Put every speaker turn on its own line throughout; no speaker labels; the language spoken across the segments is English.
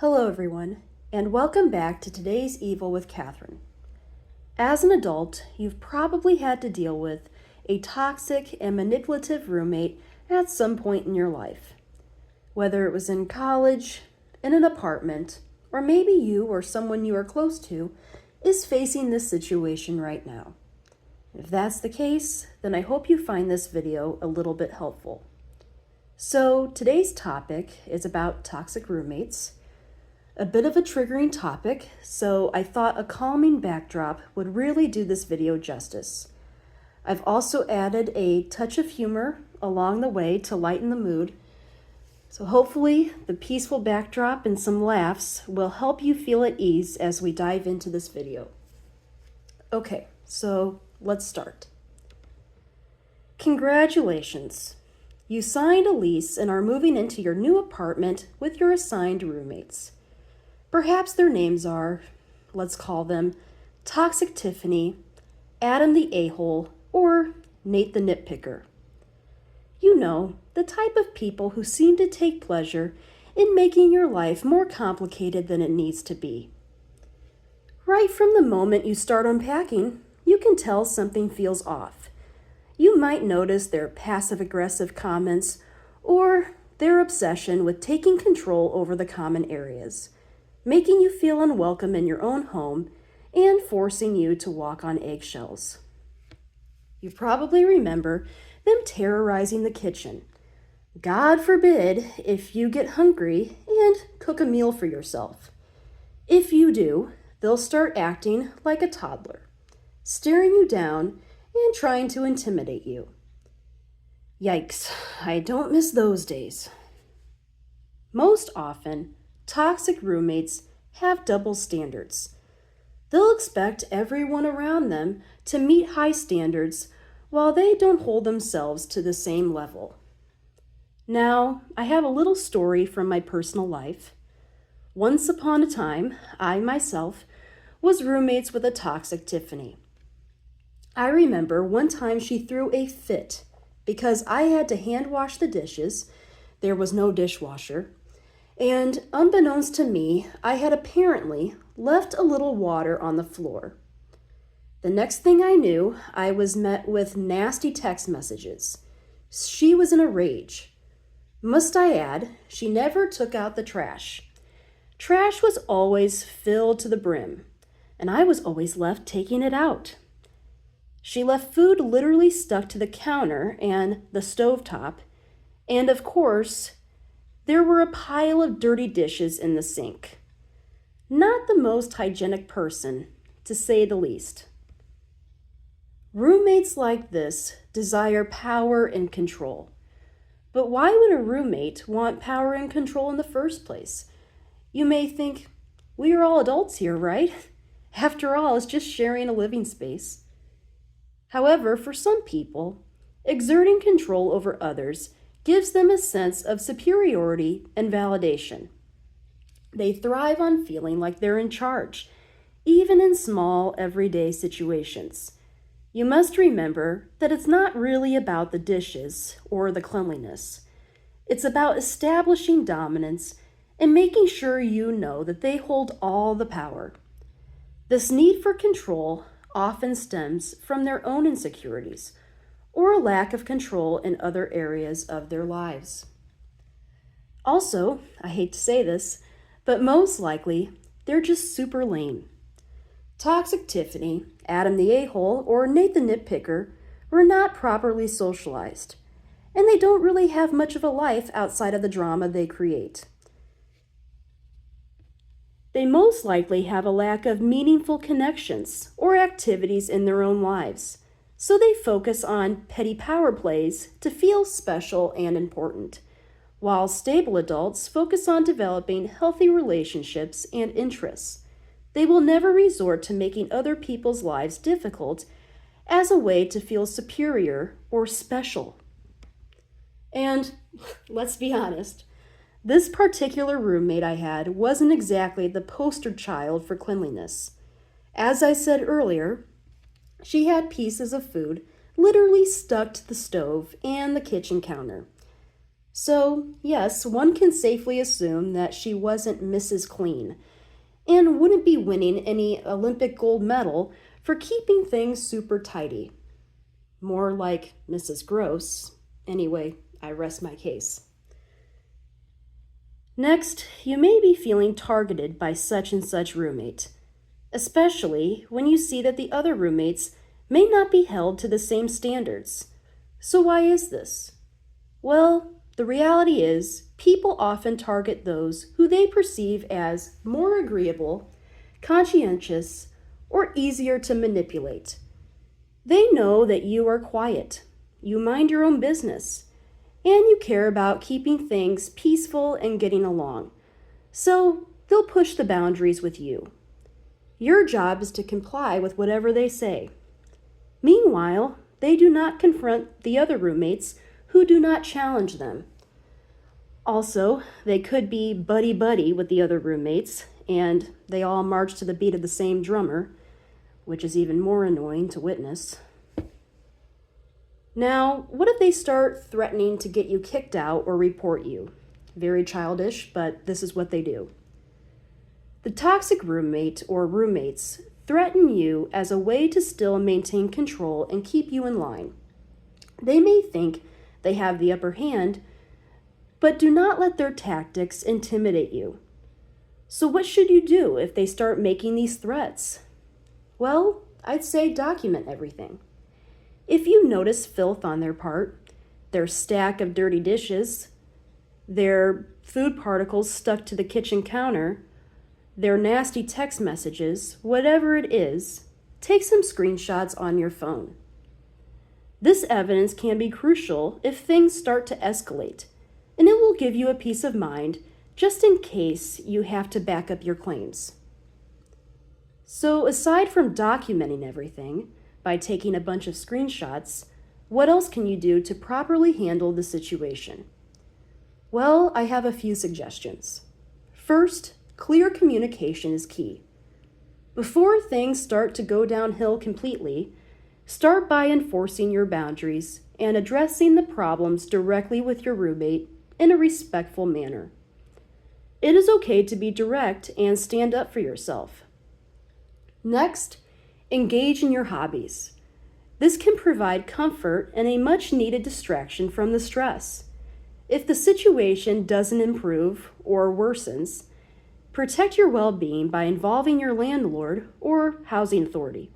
Hello everyone, and welcome back to today's Evil with Katherine. As an adult, you've probably had to deal with a toxic and manipulative roommate at some point in your life. Whether it was in college, in an apartment, or maybe you or someone you are close to is facing this situation right now. If that's the case, then I hope you find this video a little bit helpful. So today's topic is about toxic roommates. A bit of a triggering topic, so I thought a calming backdrop would really do this video justice. I've also added a touch of humor along the way to lighten the mood, so hopefully the peaceful backdrop and some laughs will help you feel at ease as we dive into this video. Okay, so let's start. Congratulations! You signed a lease and are moving into your new apartment with your assigned roommates. Perhaps their names are, let's call them, Toxic Tiffany, Adam the A-hole, or Nate the Nitpicker. You know, the type of people who seem to take pleasure in making your life more complicated than it needs to be. Right from the moment you start unpacking, you can tell something feels off. You might notice their passive-aggressive comments or their obsession with taking control over the common areas, making you feel unwelcome in your own home and forcing you to walk on eggshells. You probably remember them terrorizing the kitchen. God forbid if you get hungry and cook a meal for yourself. If you do, they'll start acting like a toddler, staring you down and trying to intimidate you. Yikes, I don't miss those days. Most often, toxic roommates have double standards. They'll expect everyone around them to meet high standards while they don't hold themselves to the same level. Now, I have a little story from my personal life. Once upon a time, I myself was roommates with a toxic Tiffany. I remember one time she threw a fit because I had to hand wash the dishes. There was no dishwasher. And unbeknownst to me, I had apparently left a little water on the floor. The next thing I knew, I was met with nasty text messages. She was in a rage. Must I add, she never took out the trash. Trash was always filled to the brim, and I was always left taking it out. She left food literally stuck to the counter and the stovetop, and of course, there were a pile of dirty dishes in the sink. Not the most hygienic person, to say the least. Roommates like this desire power and control. But why would a roommate want power and control in the first place? You may think, we are all adults here, right? After all, it's just sharing a living space. However, for some people, exerting control over others gives them a sense of superiority and validation. They thrive on feeling like they're in charge, even in small, everyday situations. You must remember that it's not really about the dishes or the cleanliness. It's about establishing dominance and making sure you know that they hold all the power. This need for control often stems from their own insecurities or a lack of control in other areas of their lives. Also, I hate to say this, but most likely, they're just super lame. Toxic Tiffany, Adam the A-hole, or Nate the Nitpicker were not properly socialized, and they don't really have much of a life outside of the drama they create. They most likely have a lack of meaningful connections or activities in their own lives, so they focus on petty power plays to feel special and important, while stable adults focus on developing healthy relationships and interests. They will never resort to making other people's lives difficult as a way to feel superior or special. And let's be honest, this particular roommate I had wasn't exactly the poster child for cleanliness. As I said earlier, she had pieces of food literally stuck to the stove and the kitchen counter. So, yes, one can safely assume that she wasn't Mrs. Clean and wouldn't be winning any Olympic gold medal for keeping things super tidy. More like Mrs. Gross. Anyway, I rest my case. Next, you may be feeling targeted by such and such roommate, especially when you see that the other roommates may not be held to the same standards. So, why is this? Well, the reality is, people often target those who they perceive as more agreeable, conscientious, or easier to manipulate. They know that you are quiet, you mind your own business, and you care about keeping things peaceful and getting along. So they'll push the boundaries with you. Your job is to comply with whatever they say. Meanwhile, they do not confront the other roommates who do not challenge them. Also, they could be buddy-buddy with the other roommates, and they all march to the beat of the same drummer, which is even more annoying to witness. Now, what if they start threatening to get you kicked out or report you? Very childish, but this is what they do. The toxic roommate or roommates threaten you as a way to still maintain control and keep you in line. They may think they have the upper hand, but do not let their tactics intimidate you. So what should you do if they start making these threats? Well, I'd say document everything. If you notice filth on their part, their stack of dirty dishes, their food particles stuck to the kitchen counter, their nasty text messages, whatever it is, take some screenshots on your phone. This evidence can be crucial if things start to escalate, and it will give you a peace of mind just in case you have to back up your claims. So, aside from documenting everything by taking a bunch of screenshots, what else can you do to properly handle the situation? Well, I have a few suggestions. First, clear communication is key. Before things start to go downhill completely, start by enforcing your boundaries and addressing the problems directly with your roommate in a respectful manner. It is okay to be direct and stand up for yourself. Next, engage in your hobbies. This can provide comfort and a much-needed distraction from the stress. If the situation doesn't improve or worsens, protect your well-being by involving your landlord or housing authority.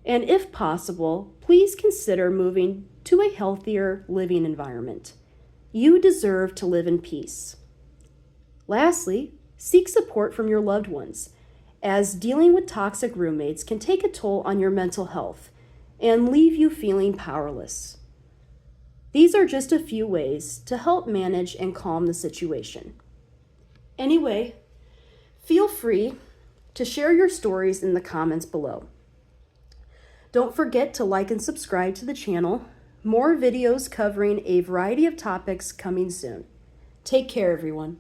And if possible, please consider moving to a healthier living environment. You deserve to live in peace. Lastly, seek support from your loved ones, as dealing with toxic roommates can take a toll on your mental health and leave you feeling powerless. These are just a few ways to help manage and calm the situation. Anyway, feel free to share your stories in the comments below. Don't forget to like and subscribe to the channel. More videos covering a variety of topics coming soon. Take care, everyone.